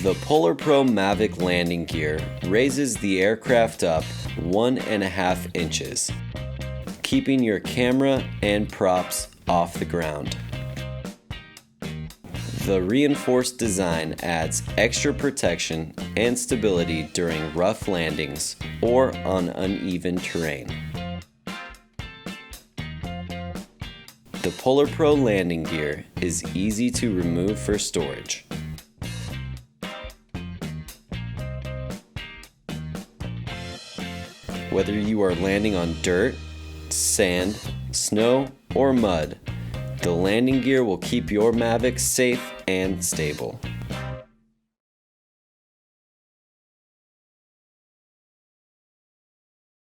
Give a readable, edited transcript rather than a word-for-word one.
The PolarPro Mavic landing gear raises the aircraft up 1.5 inches, keeping your camera and props off the ground. The reinforced design adds extra protection and stability during rough landings or on uneven terrain. The PolarPro landing gear is easy to remove for storage. Whether you are landing on dirt, sand, snow, or mud, the landing gear will keep your Mavic safe and stable.